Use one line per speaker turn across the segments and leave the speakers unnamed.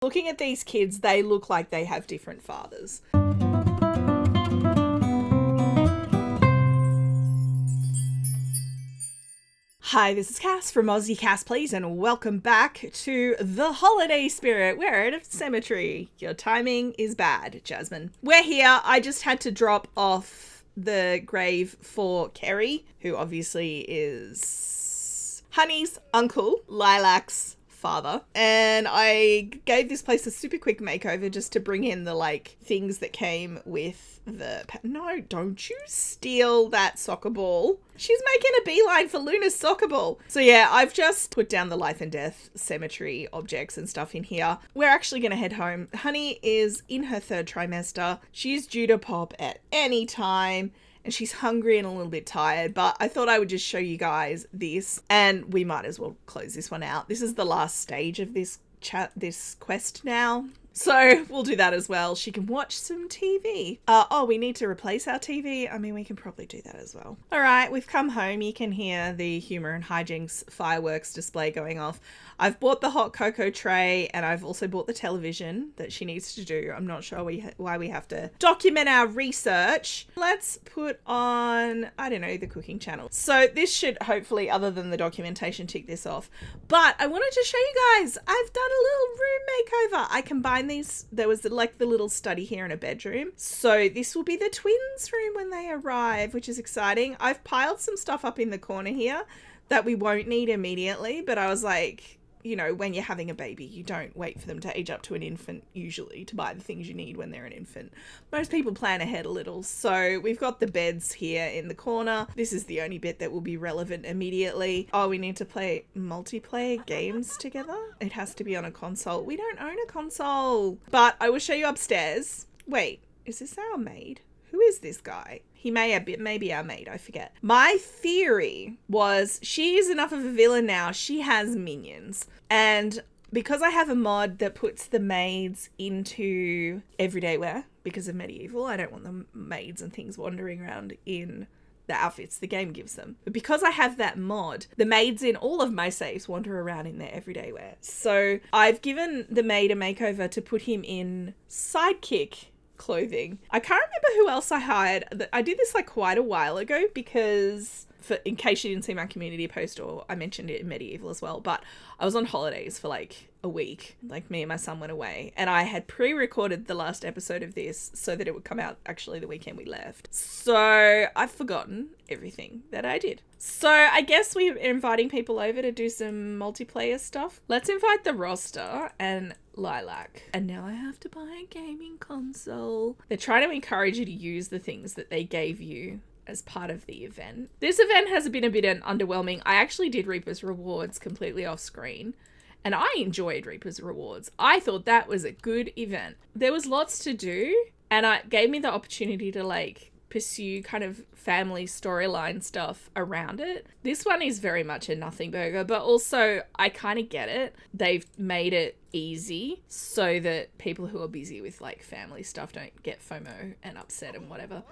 Looking at these kids, they look like they have different fathers. Hi, this is Cass from Aussie Cass Please, and welcome back to The Holiday Spirit. We're at a cemetery. Your timing is bad, Jasmine. We're here. I just had to drop off the grave for Kerry, who obviously is Honey's uncle, Lilac's father, and I gave this place a super quick makeover just to bring in the things that came with the no, don't you steal that soccer ball. She's making a beeline for Luna's soccer ball. So yeah, I've just put down the life and death cemetery objects and stuff in here. We're actually going to head home. Honey is in her 3rd trimester. She's due to pop at any time. And she's hungry and a little bit tired, but I thought I would just show you guys this, and we might as well close this one out. This is the last stage of this quest now. So we'll do that as well. She can watch some TV. We need to replace our TV. I mean, we can probably do that as well. All right, we've come home. You can hear the humor and hijinks fireworks display going off. I've bought the hot cocoa tray, and I've also bought the television that she needs to do. I'm not sure why we have to document our research. Let's put on, I don't know, the cooking channel. So this should hopefully, other than the documentation, tick this off. But I wanted to show you guys, I've done a little room makeover. I combined these. There was the little study here in a bedroom. So this will be the twins' room when they arrive, which is exciting. I've piled some stuff up in the corner here that we won't need immediately, but I was like, you know, when you're having a baby, you don't wait for them to age up to an infant usually to buy the things you need when they're an infant. Most people plan ahead a little. So we've got the beds here in the corner. This is the only bit that will be relevant immediately. Oh, we need to play multiplayer games together. It has to be on a console. We don't own a console, but I will show you upstairs. Wait, is this our maid? Who is this guy? He may be our maid, I forget. My theory was she is enough of a villain now. She has minions. And because I have a mod that puts the maids into everyday wear because of medieval, I don't want the maids and things wandering around in the outfits the game gives them. But because I have that mod, the maids in all of my saves wander around in their everyday wear. So I've given the maid a makeover to put him in sidekick clothing. I can't remember who else I hired. I did this quite a while ago because in case you didn't see my community post, or I mentioned it in medieval as well, but I was on holidays for a week. Me and my son went away, and I had pre-recorded the last episode of this so that it would come out actually the weekend we left. So I've forgotten everything that I did. So I guess we're inviting people over to do some multiplayer stuff. Let's invite the roster and Lilac. And now I have to buy a gaming console. They're trying to encourage you to use the things that they gave you as part of the event. This event has been a bit underwhelming. I actually did Reaper's Rewards completely off screen, and I enjoyed Reaper's Rewards. I thought that was a good event. There was lots to do, and it gave me the opportunity to pursue kind of family storyline stuff around it. This one is very much a nothing burger, but also I kind of get it. They've made it easy so that people who are busy with family stuff don't get FOMO and upset and whatever.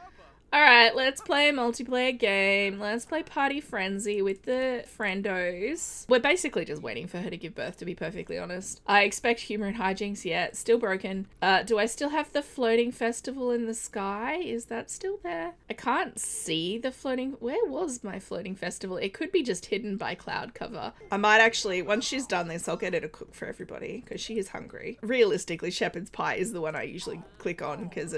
All right, let's play a multiplayer game. Let's play Party Frenzy with the friendos. We're basically just waiting for her to give birth, to be perfectly honest. I expect humor and hijinks. Yeah, still broken. Do I still have the floating festival in the sky? Is that still there? I can't see the floating... Where was my floating festival? It could be just hidden by cloud cover. I might actually, once she's done this, I'll get her to cook for everybody because she is hungry. Realistically, shepherd's pie is the one I usually click on because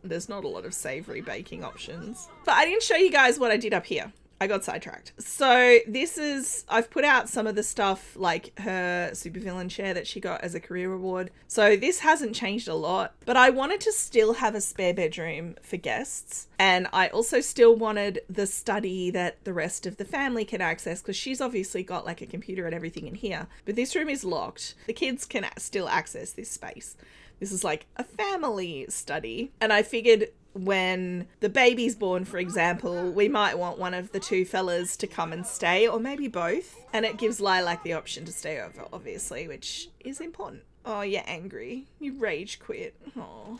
there's not a lot of savory baking options. But I didn't show you guys what I did up here. I got sidetracked. So I've put out some of the stuff like her supervillain chair that she got as a career reward. So this hasn't changed a lot, but I wanted to still have a spare bedroom for guests. And I also still wanted the study that the rest of the family can access because she's obviously got a computer and everything in here. But this room is locked. The kids can still access this space. This is a family study. And I figured when the baby's born, for example, we might want one of the two fellas to come and stay, or maybe both. And it gives Lilac the option to stay over, obviously, which is important. Oh, you're angry. You rage quit. Oh,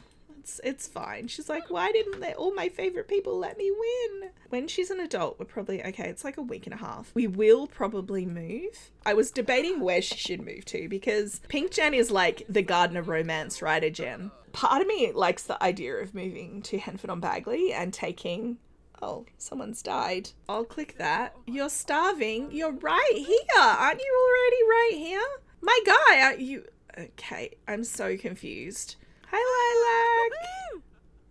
It's fine. She's like, why didn't all my favorite people let me win? When she's an adult, we're probably, okay, it's like a week and a half. We will probably move. I was debating where she should move to because Pink Jen is like the Gardner romance writer Jen. Part of me likes the idea of moving to Henford-on-Bagley and taking... Oh, someone's died. I'll click that. You're starving. You're right here. Aren't you already right here? My guy, aren't you... Okay, I'm so confused. Hi, Lilac.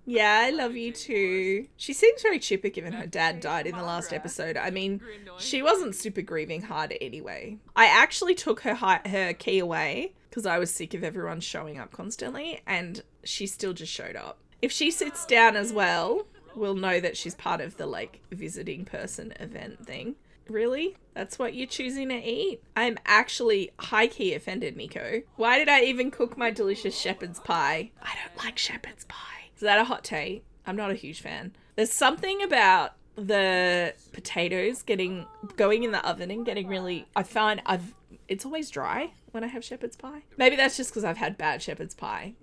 Yeah, I love you too. She seems very chipper given her dad died in the last episode. I mean, she wasn't super grieving hard anyway. I actually took her key away because I was sick of everyone showing up constantly, and she still just showed up. If she sits down as well... we'll know that she's part of the, like, visiting person event thing. Really? That's what you're choosing to eat? I'm actually high-key offended, Nico. Why did I even cook my delicious shepherd's pie? I don't like shepherd's pie. Is that a hot take? I'm not a huge fan. There's something about the potatoes going in the oven and getting really... it's always dry when I have shepherd's pie. Maybe that's just because I've had bad shepherd's pie.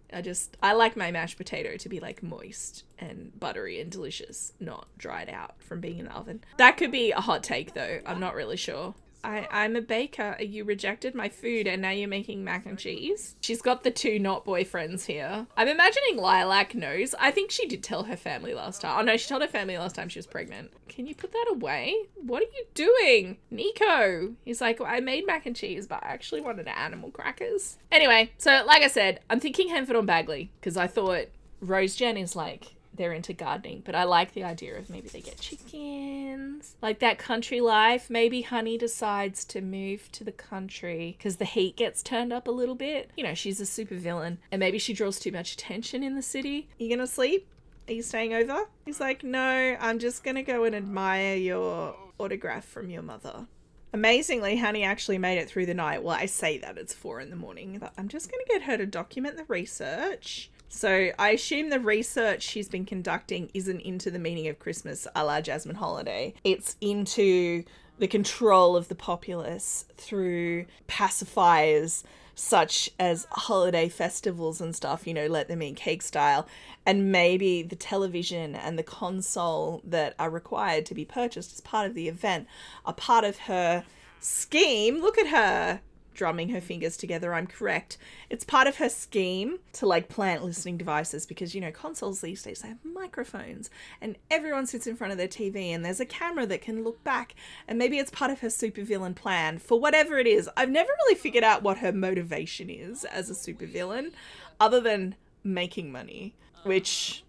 I like my mashed potato to be like moist and buttery and delicious, not dried out from being in the oven. That could be a hot take though. I'm not really sure. I'm a baker. You rejected my food and now you're making mac and cheese. She's got the two not boyfriends here. I'm imagining Lilac knows. I think she did tell her family last time. Oh no, she told her family last time she was pregnant. Can you put that away? What are you doing? Nico. He's like, well, I made mac and cheese, but I actually wanted animal crackers. Anyway, so like I said, I'm thinking Henford-on-Bagley because I thought Rose Jen is like, they're into gardening, but I like the idea of maybe they get chickens, like that country life. Maybe Honey decides to move to the country because the heat gets turned up a little bit. You know, she's a super villain and maybe she draws too much attention in the city. You gonna sleep? Are you staying over? He's like, no, I'm just gonna go and admire your autograph from your mother. Amazingly, Honey actually made it through the night. Well, I say that it's 4 a.m, but I'm just gonna get her to document the research. So I assume the research she's been conducting isn't into the meaning of Christmas a la Jasmine Holiday. It's into the control of the populace through pacifiers such as holiday festivals and stuff, you know, let them eat cake style. And maybe the television and the console that are required to be purchased as part of the event are part of her scheme. Look at her. Drumming her fingers together, I'm correct. It's part of her scheme to like plant listening devices because, you know, consoles these days, they have microphones and everyone sits in front of their TV and there's a camera that can look back, and maybe it's part of her supervillain plan for whatever it is. I've never really figured out what her motivation is as a supervillain other than making money, which...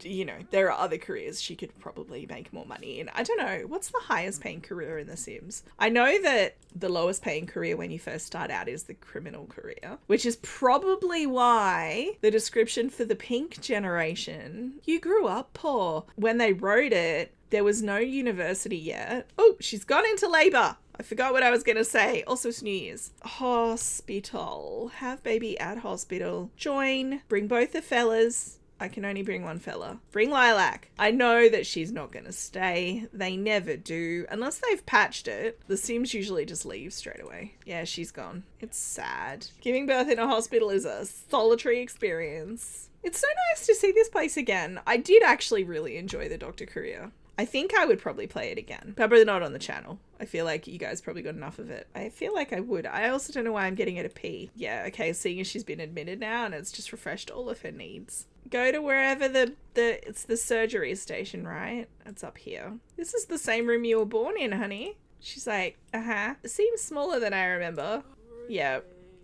you know, there are other careers she could probably make more money in. I don't know. What's the highest paying career in The Sims? I know that the lowest paying career when you first start out is the criminal career, which is probably why the description for the Pink generation, you grew up poor. When they wrote it, there was no university yet. Oh, she's gone into labor. I forgot what I was going to say. Also, it's New Year's. Hospital. Have baby at hospital. Join. Bring both the fellas. I can only bring one fella. Bring Lilac. I know that she's not going to stay. They never do. Unless they've patched it. The Sims usually just leave straight away. Yeah, she's gone. It's sad. Giving birth in a hospital is a solitary experience. It's so nice to see this place again. I did actually really enjoy the Doctor career. I think I would probably play it again. Probably not on the channel. I feel like you guys probably got enough of it. I feel like I would. I also don't know why I'm getting her to pee. Yeah, okay, seeing as she's been admitted now and it's just refreshed all of her needs. Go to wherever it's the surgery station, right? It's up here. This is the same room you were born in, honey. She's like, It seems smaller than I remember. Yeah.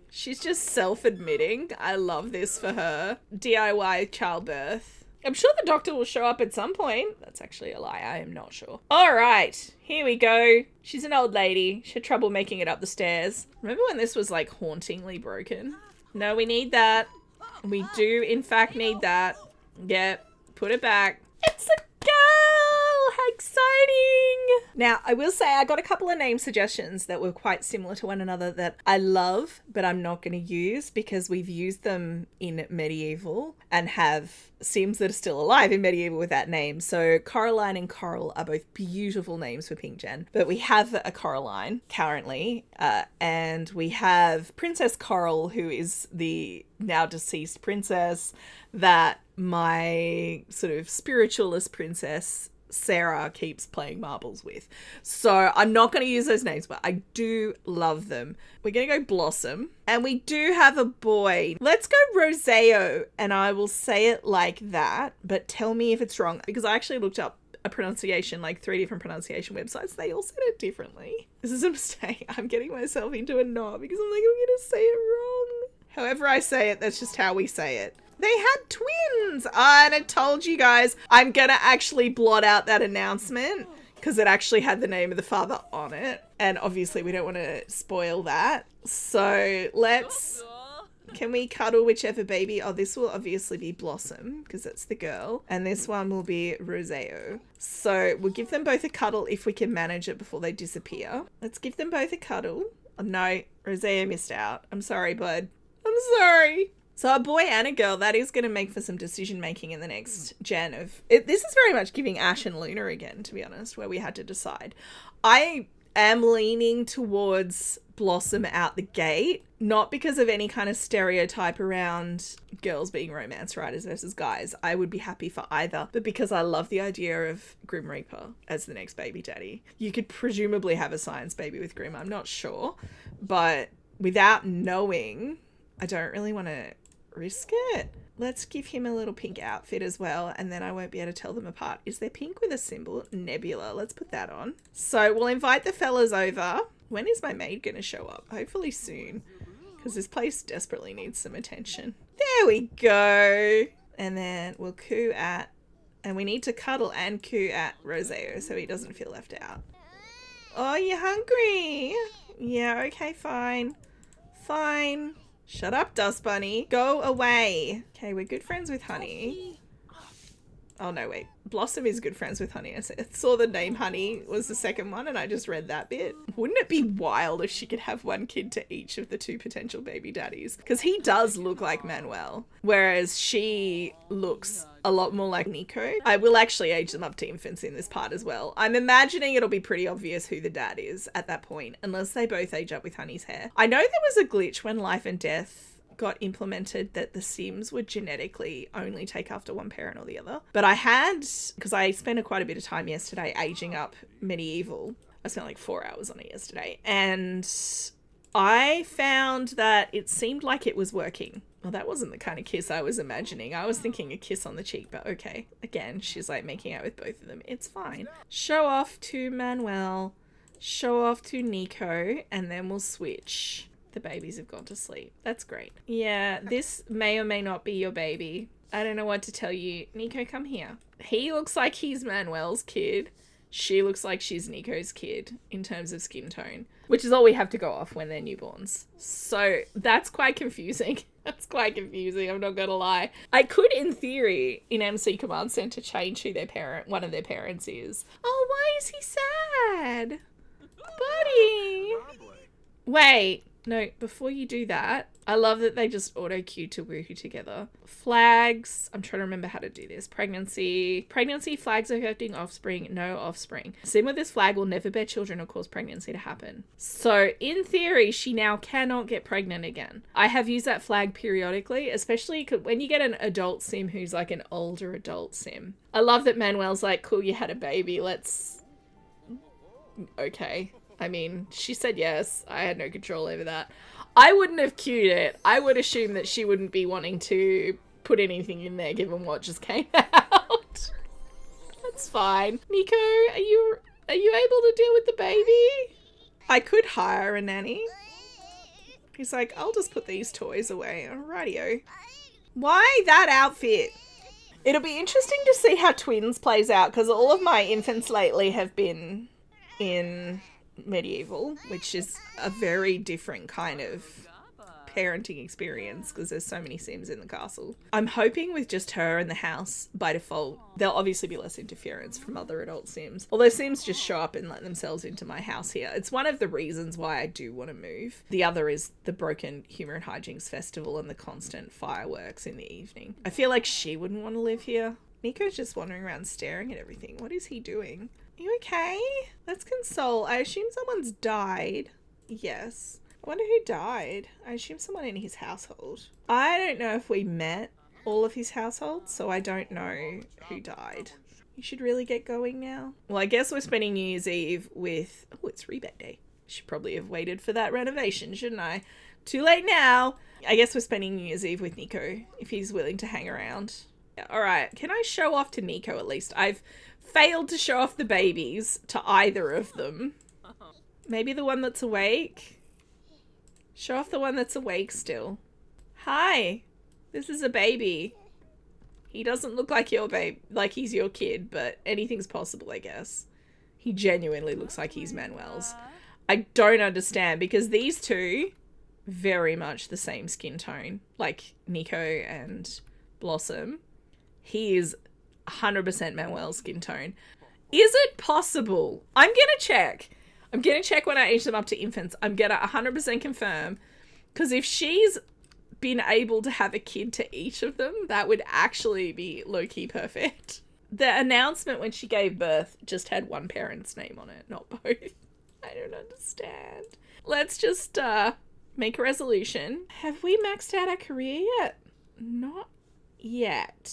She's just self-admitting. I love this for her. DIY childbirth. I'm sure the doctor will show up at some point. That's actually a lie. I am not sure. All right, here we go. She's an old lady. She had trouble making it up the stairs. Remember when this was like hauntingly broken? No, we need that. We do, in fact, need that. Yep, put it back. It's a girl! How exciting! Now, I will say I got a couple of name suggestions that were quite similar to one another that I love, but I'm not going to use because we've used them in Medieval and have Sims that are still alive in Medieval with that name. So Coraline and Coral are both beautiful names for Pink Gen, but we have a Coraline currently, and we have Princess Coral, who is the now deceased princess that my sort of spiritualist princess Sarah keeps playing marbles with. So I'm not going to use those names, but I do love them. We're going to go Blossom, and we do have a boy. Let's go Roseo, and I will say it like that, but tell me if it's wrong, because I actually looked up a pronunciation, like 3 different pronunciation websites. They all said it differently. This is a mistake. I'm getting myself into a knot because I'm like, I'm going to say it wrong. However I say it, that's just how we say it. They had twins. And I told you guys, I'm going to actually blot out that announcement because it actually had the name of the father on it. And obviously we don't want to spoil that. So can we cuddle whichever baby? Oh, this will obviously be Blossom because that's the girl. And this one will be Roseo. So we'll give them both a cuddle if we can manage it before they disappear. Let's give them both a cuddle. Oh, no, Roseo missed out. I'm sorry, bud. I'm sorry. So a boy and a girl, that is going to make for some decision making in the next gen of it. This is very much giving Ash and Luna again, to be honest, where we had to decide. I am leaning towards Blossom out the gate, not because of any kind of stereotype around girls being romance writers versus guys. I would be happy for either, but because I love the idea of Grim Reaper as the next baby daddy. You could presumably have a science baby with Grim, I'm not sure, but without knowing, I don't really want to risk it. Let's give him a little pink outfit as well, and then I won't be able to tell them apart. Is there pink with a symbol? Nebula. Let's put that on. So we'll invite the fellas over. When is my maid going to show up? Hopefully soon, because this place desperately needs some attention. There we go. And then we'll coo at, and we need to cuddle and coo at Roseo so he doesn't feel left out. Oh, you're hungry? Yeah, okay, fine. Fine. Shut up, Dust Bunny. Go away. Okay, we're good friends with Honey. Oh, no, wait. Blossom is good friends with Honey. I saw the name Honey was the second one, and I just read that bit. Wouldn't it be wild if she could have one kid to each of the 2 potential baby daddies? Because he does look like Manuel, whereas she looks a lot more like Nico. I will actually age them up to infants in this part as well. I'm imagining it'll be pretty obvious who the dad is at that point, unless they both age up with Honey's hair. I know there was a glitch when Life and Death got implemented that the Sims would genetically only take after one parent or the other. But I had, because I spent quite a bit of time yesterday aging up Medieval. I spent like 4 hours on it yesterday. And I found that it seemed like it was working. Well, that wasn't the kind of kiss I was imagining. I was thinking a kiss on the cheek, but okay. Again, she's like making out with both of them. It's fine. Show off to Manuel. Show off to Nico. And then we'll switch. The babies have gone to sleep. That's great. Yeah, this may or may not be your baby. I don't know what to tell you. Nico, come here. He looks like he's Manuel's kid. She looks like she's Nico's kid in terms of skin tone, which is all we have to go off when they're newborns. So that's quite confusing. That's quite confusing, I'm not gonna lie. I could, in theory, in MC Command Center, change who one of their parents is. Oh, why is he sad? Buddy! Wait. No, before you do that, I love that they just auto-cue to woohoo together. Flags. I'm trying to remember how to do this. Pregnancy. Pregnancy, flags affecting offspring, no offspring. Sim with this flag will never bear children or cause pregnancy to happen. So, in theory, she now cannot get pregnant again. I have used that flag periodically, especially when you get an adult Sim who's like an older adult Sim. I love that Manuel's like, cool, you had a baby, let's... Okay. I mean, she said yes. I had no control over that. I wouldn't have cued it. I would assume that she wouldn't be wanting to put anything in there given what just came out. That's fine. Nico, are you able to deal with the baby? I could hire a nanny. He's like, I'll just put these toys away. Rightio. Why that outfit? It'll be interesting to see how twins plays out because all of my infants lately have been in Medieval, which is a very different kind of parenting experience because there's so many Sims in the castle. I'm hoping with just her in the house, by default, there'll obviously be less interference from other adult Sims. Although Sims just show up and let themselves into my house here. It's one of the reasons why I do want to move. The other is the broken Humour and Hijinks Festival and the constant fireworks in the evening. I feel like she wouldn't want to live here. Nico's just wandering around staring at everything. What is he doing? Are you okay? Let's console. I assume someone's died. Yes. I wonder who died. I assume someone in his household. I don't know if we met all of his household, so I don't know who died. You should really get going now. Well, I guess we're spending New Year's Eve with... Oh, it's rebate day. Should probably have waited for that renovation, shouldn't I? Too late now. I guess we're spending New Year's Eve with Nico, if he's willing to hang around. Yeah, all right. Can I show off to Nico at least? I've failed to show off the babies to either of them. Maybe the one that's awake? Show off the one that's awake still. Hi. This is a baby. He doesn't look like your babe, like he's your kid, but anything's possible, I guess. He genuinely looks like he's Manuel's. I don't understand because these two, very much the same skin tone, like Nico and Blossom. He is 100% Manuel's skin tone. Is it possible? I'm going to check. I'm going to check when I age them up to infants. I'm going to 100% confirm. Because if she's been able to have a kid to each of them, that would actually be low-key perfect. The announcement when she gave birth just had one parent's name on it, not both. I don't understand. Let's just make a resolution. Have we maxed out our career yet? Not yet.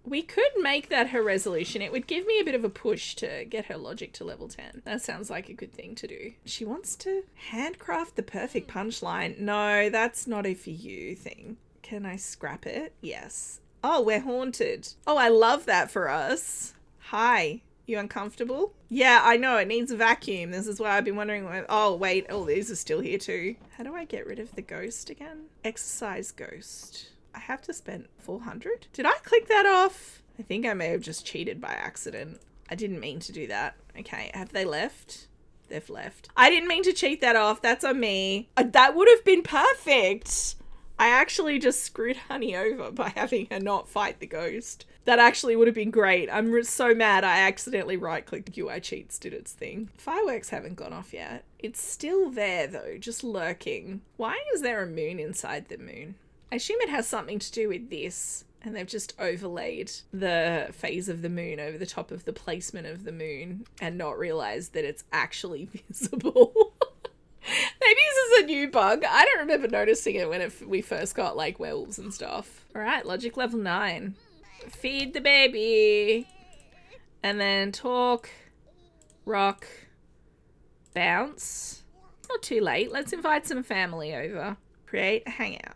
We could make that her resolution. It would give me a bit of a push to get her logic to level 10. That sounds like a good thing to do. She wants to handcraft the perfect punchline. No, that's not a for you thing. Can I scrap it? Yes. Oh, we're haunted. Oh, I love that for us. Hi. You uncomfortable? Yeah, I know. It needs a vacuum. This is why I've been wondering. Oh, wait. Oh, these are still here too. How do I get rid of the ghost again? Exercise ghost. I have to spend 400? Did I click that off? I think I may have just cheated by accident. I didn't mean to do that. Okay, have they left? They've left. I didn't mean to cheat that off. That's on me. That would have been perfect. I actually just screwed Honey over by having her not fight the ghost. That actually would have been great. I'm so mad I accidentally right-clicked UI Cheats did its thing. Fireworks haven't gone off yet. It's still there though, just lurking. Why is there a moon inside the moon? I assume it has something to do with this, and they've just overlaid the phase of the moon over the top of the placement of the moon and not realized that it's actually visible. Maybe this is a new bug. I don't remember noticing it when we first got like werewolves and stuff. All right, logic level 9. Feed the baby. And then talk, rock, bounce. Not too late. Let's invite some family over. Create a hangout.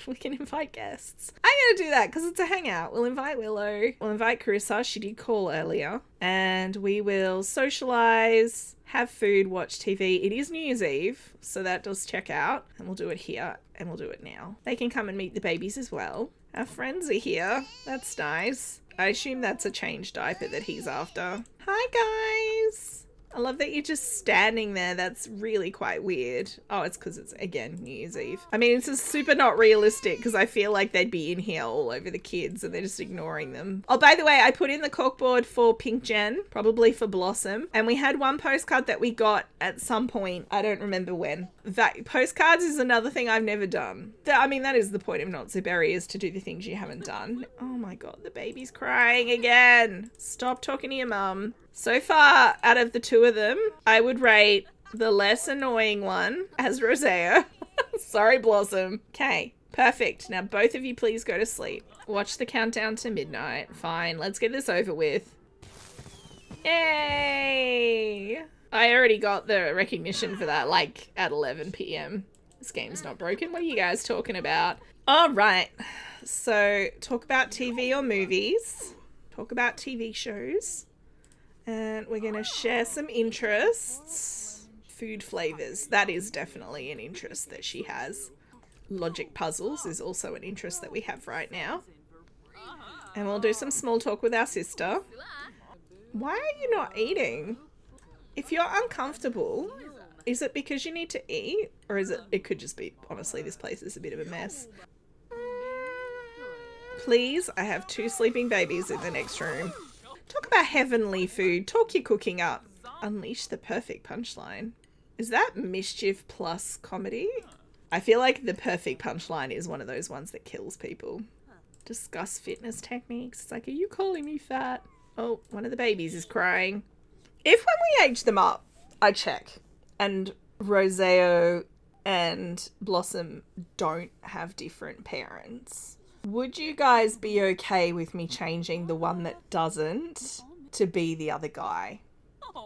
We can invite guests. I'm going to do that because it's a hangout. We'll invite Willow. We'll invite Carissa. She did call earlier. And we will socialize, have food, watch TV. It is New Year's Eve, so that does check out. And we'll do it here and we'll do it now. They can come and meet the babies as well. Our friends are here. That's nice. I assume that's a change diaper that he's after. Hi, guys. I love that you're just standing there. That's really quite weird. Oh, it's because it's, again, New Year's Eve. I mean, it's just super not realistic because I feel like they'd be in here all over the kids and they're just ignoring them. Oh, by the way, I put in the corkboard for Pink Jen, probably for Blossom. And we had one postcard that we got at some point. I don't remember when. That postcards is another thing I've never done. I mean, that is the point of Not So Berry, is to do the things you haven't done. Oh my God, the baby's crying again. Stop talking to your mum. So far, out of the two of them, I would rate the less annoying one as Rosea. Sorry, Blossom. Okay, perfect. Now, both of you please go to sleep. Watch the countdown to midnight. Fine, let's get this over with. Yay! I already got the recognition for that, like, at 11 p.m. This game's not broken. What are you guys talking about? All right. So, talk about TV or movies. Talk about TV shows. And we're going to share some interests. Food flavors. That is definitely an interest that she has. Logic puzzles is also an interest that we have right now. And we'll do some small talk with our sister. Why are you not eating? If you're uncomfortable, Is it because you need to eat? Or is it could just be, honestly, this place is a bit of a mess. Please, I have 2 sleeping babies in the next room. Talk about heavenly food. Talk your cooking up. Unleash the perfect punchline. Is that mischief plus comedy? I feel like the perfect punchline is one of those ones that kills people. Discuss fitness techniques. It's like, are you calling me fat? Oh, one of the babies is crying. If when we age them up, I check, and Roseo and Blossom don't have different parents, would you guys be okay with me changing the one that doesn't to be the other guy?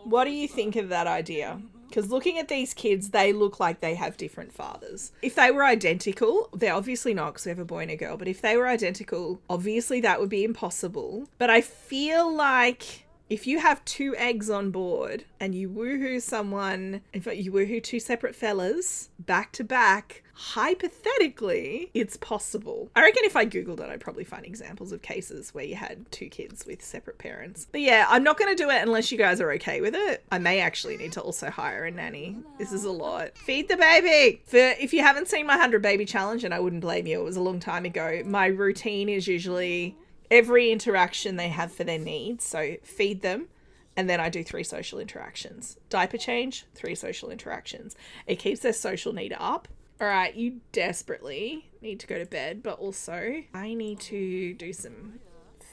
What do you think of that idea? Because looking at these kids, they look like they have different fathers. If they were identical, they're obviously not because we have a boy and a girl, but if they were identical, obviously that would be impossible. But I feel like if you have 2 eggs on board and you woohoo someone, in fact, you woohoo 2 separate fellas back to back, hypothetically, it's possible. I reckon if I Googled it, I'd probably find examples of cases where you had 2 kids with separate parents. But yeah, I'm not going to do it unless you guys are okay with it. I may actually need to also hire a nanny. This is a lot. Feed the baby. If you haven't seen my 100 baby challenge, and I wouldn't blame you, it was a long time ago, my routine is usually every interaction they have for their needs. So feed them. And then I do 3 social interactions. Diaper change, 3 social interactions. It keeps their social need up. All right, you desperately need to go to bed, but also I need to do some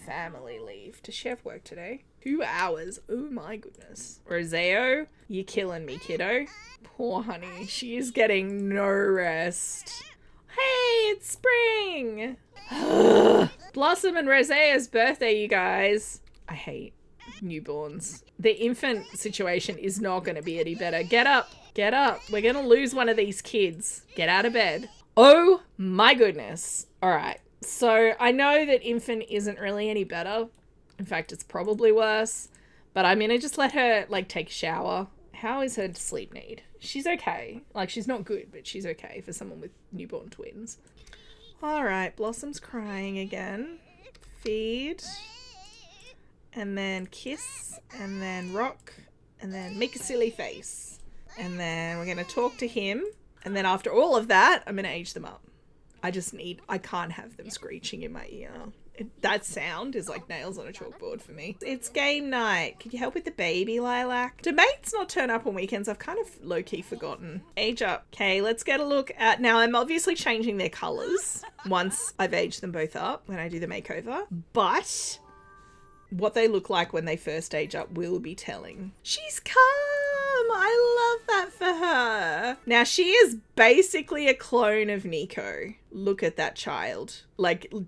family leave. Does she have work today? 2 hours. Oh my goodness. Roseo, you're killing me, kiddo. Poor honey. She is getting no rest. Hey, it's spring. Blossom and Rosea's birthday, you guys. I hate newborns. The infant situation is not going to be any better. Get up. Get up. We're going to lose one of these kids. Get out of bed. Oh my goodness. All right. So I know that infant isn't really any better. In fact, it's probably worse. But I'm going to just let her take a shower. How is her sleep need? She's okay. She's not good, but she's okay for someone with newborn twins. All right. Blossom's crying again. Feed. And then kiss. And then rock. And then make a silly face. And then we're going to talk to him. And then after all of that, I'm going to age them up. I can't have them screeching in my ear. That sound is like nails on a chalkboard for me. It's game night. Can you help with the baby, Lilac? Do mates not turn up on weekends? I've kind of low-key forgotten. Age up. Okay, let's get a look at... Now, I'm obviously changing their colours once I've aged them both up when I do the makeover. But what they look like when they first age up will be telling. She's calm. I love that for her. Now, she is basically a clone of Nico. Look at that child.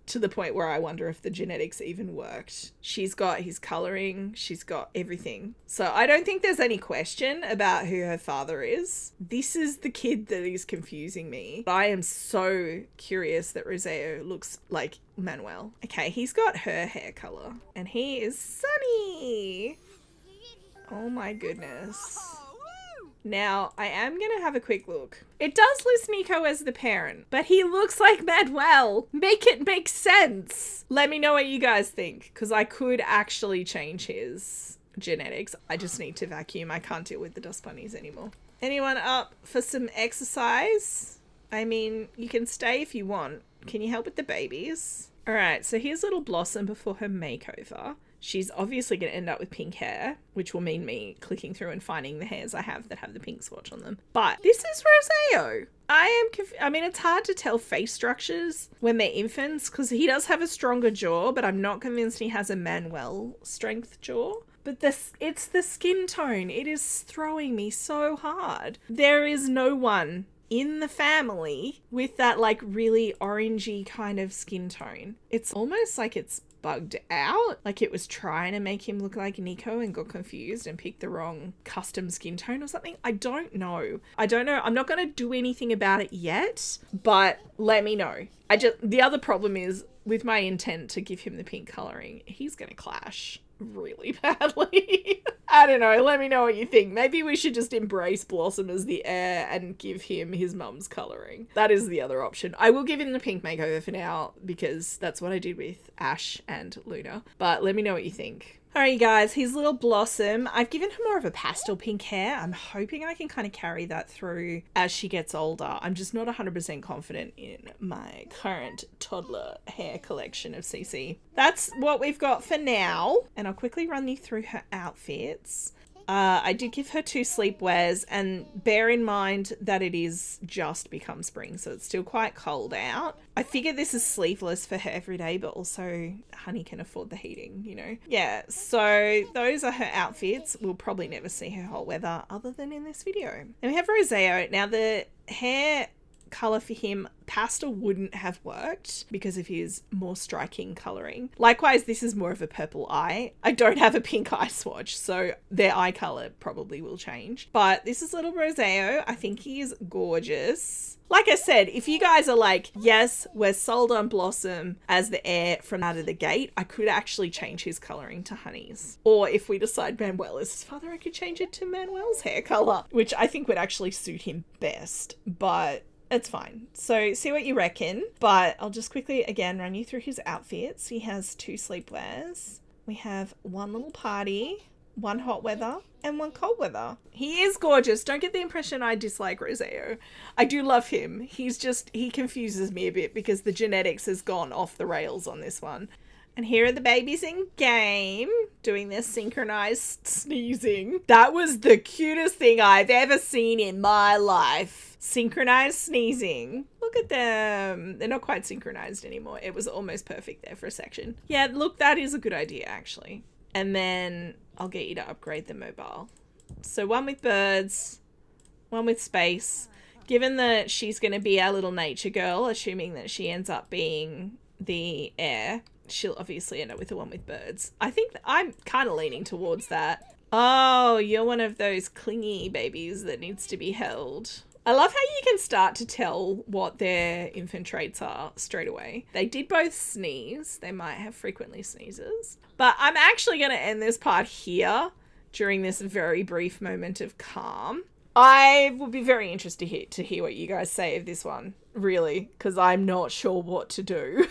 To the point where I wonder if the genetics even worked. She's got his colouring. She's got everything. So I don't think there's any question about who her father is. This is the kid that is confusing me. I am so curious that Roseo looks like Manuel. Okay, he's got her hair colour. And he is Sunny. Oh my goodness. Now, I am going to have a quick look. It does list Nico as the parent, but he looks like Manuel. Make it make sense. Let me know what you guys think, because I could actually change his genetics. I just need to vacuum. I can't deal with the dust bunnies anymore. Anyone up for some exercise? I mean, you can stay if you want. Can you help with the babies? All right, so here's little Blossom before her makeover. She's obviously going to end up with pink hair, which will mean me clicking through and finding the hairs I have that have the pink swatch on them. But this is Roseo. I mean, it's hard to tell face structures when they're infants because he does have a stronger jaw, but I'm not convinced he has a Manuel strength jaw. But it's the skin tone. It is throwing me so hard. There is no one in the family with that really orangey kind of skin tone. It's almost like it's bugged out, like it was trying to make him look like Nico and got confused and picked the wrong custom skin tone or something. I don't know. I'm not going to do anything about it yet, but let me know. The other problem is with my intent to give him the pink coloring, he's going to clash really badly. I don't know. Let me know what you think. Maybe we should just embrace Blossom as the heir and give him his mum's colouring. That is the other option. I will give him the pink makeover for now because that's what I did with Ash and Luna. But let me know what you think. Alright, you guys, his little Blossom. I've given her more of a pastel pink hair. I'm hoping I can kind of carry that through as she gets older. I'm just not 100% confident in my current toddler hair collection of CC. That's what we've got for now. And I'll quickly run you through her outfits. I did give her 2 sleepwears, and bear in mind that it is just become spring, so it's still quite cold out. I figure this is sleeveless for her every day, but also Honey can afford the heating, you know? Yeah, so those are her outfits. We'll probably never see her hot weather other than in this video. And we have Roseo. Now the hair color for him, pastel wouldn't have worked because of his more striking coloring. Likewise, this is more of a purple eye. I don't have a pink eye swatch, so their eye color probably will change. But this is little Roseo. I think he is gorgeous. Like I said, if you guys are like, yes, we're sold on Blossom as the heir from out of the gate, I could actually change his coloring to Honey's. Or if we decide Manuel is his father, I could change it to Manuel's hair color, which I think would actually suit him best. But it's fine. So see what you reckon. But I'll just quickly, again, run you through his outfits. He has 2 sleepwears. We have 1 little party, 1 hot weather, and 1 cold weather. He is gorgeous. Don't get the impression I dislike Roseo. I do love him. He confuses me a bit because the genetics has gone off the rails on this one. And here are the babies in game doing their synchronized sneezing. That was the cutest thing I've ever seen in my life. Synchronized sneezing. Look at them. They're not quite synchronized anymore. It was almost perfect there for a section. Yeah, look, that is a good idea, actually. And then I'll get you to upgrade the mobile. So 1 with birds, 1 with space. Given that she's going to be our little nature girl, assuming that she ends up being the heir, she'll obviously end up with the 1 with birds. I think I'm kind of leaning towards that. Oh, you're one of those clingy babies that needs to be held. I love how you can start to tell what their infant traits are straight away. They did both sneeze. They might have frequently sneezes. But I'm actually going to end this part here during this very brief moment of calm. I would be very interested to hear what you guys say of this one, really, because I'm not sure what to do.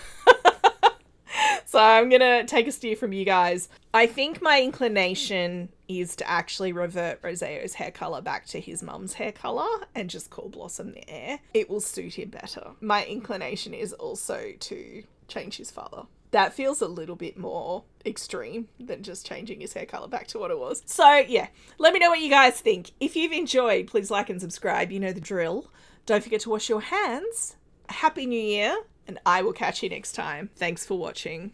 So I'm going to take a steer from you guys. I think my inclination is to actually revert Roseo's hair colour back to his mum's hair colour and just call Blossom the heir. It will suit him better. My inclination is also to change his father. That feels a little bit more extreme than just changing his hair colour back to what it was. So yeah, let me know what you guys think. If you've enjoyed, please like and subscribe. You know the drill. Don't forget to wash your hands. Happy New Year, and I will catch you next time. Thanks for watching.